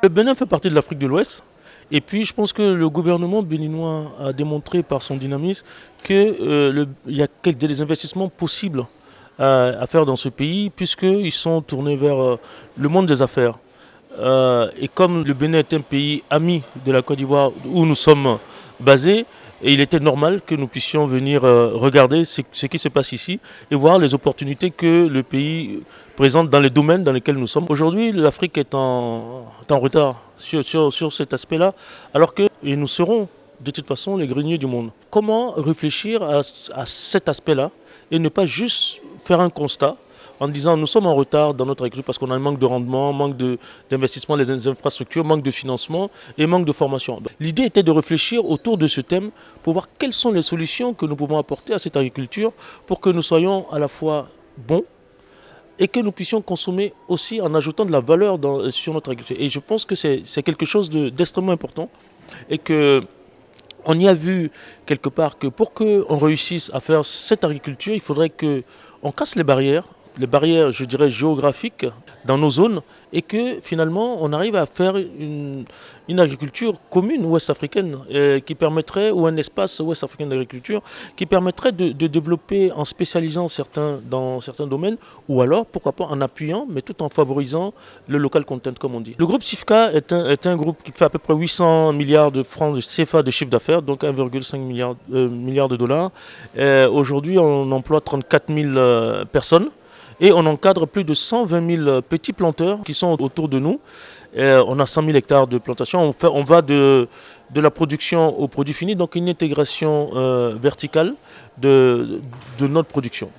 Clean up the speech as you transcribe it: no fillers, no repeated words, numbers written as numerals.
Le Bénin fait partie de l'Afrique de l'Ouest. Et puis, je pense que le gouvernement béninois a démontré par son dynamisme qu'il y a des investissements possibles à faire dans ce pays, puisqu'ils sont tournés vers le monde des affaires. Et comme le Bénin est un pays ami de la Côte d'Ivoire où nous sommes basés, et il était normal que nous puissions venir regarder ce qui se passe ici et voir les opportunités que le pays présente dans les domaines dans lesquels nous sommes. Aujourd'hui, l'Afrique est en retard sur cet aspect-là, alors que et nous serons de toute façon les greniers du monde. Comment réfléchir à cet aspect-là et ne pas juste faire un constat en disant nous sommes en retard dans notre agriculture parce qu'on a un manque de rendement, manque d'investissement dans les infrastructures, manque de financement et manque de formation. L'idée était de réfléchir autour de ce thème pour voir quelles sont les solutions que nous pouvons apporter à cette agriculture pour que nous soyons à la fois bons et que nous puissions consommer aussi en ajoutant de la valeur sur notre agriculture. Et je pense que c'est quelque chose d'extrêmement important et que on y a vu quelque part que pour qu'on réussisse à faire cette agriculture, il faudrait qu'on casse les barrières, je dirais, géographiques dans nos zones et que finalement on arrive à faire une agriculture commune ouest-africaine qui permettrait, ou un espace ouest-africain d'agriculture qui permettrait de développer en spécialisant dans certains domaines ou alors, pourquoi pas, en appuyant, mais tout en favorisant le local content, comme on dit. Le groupe SIFCA est un groupe qui fait à peu près 800 milliards de francs de CFA de chiffre d'affaires, donc 1,5 milliard de dollars. Aujourd'hui, on emploie 34 000 personnes. Et on encadre plus de 120 000 petits planteurs qui sont autour de nous. On a 100 000 hectares de plantation. On va de la production au produit fini, donc une intégration verticale de notre production.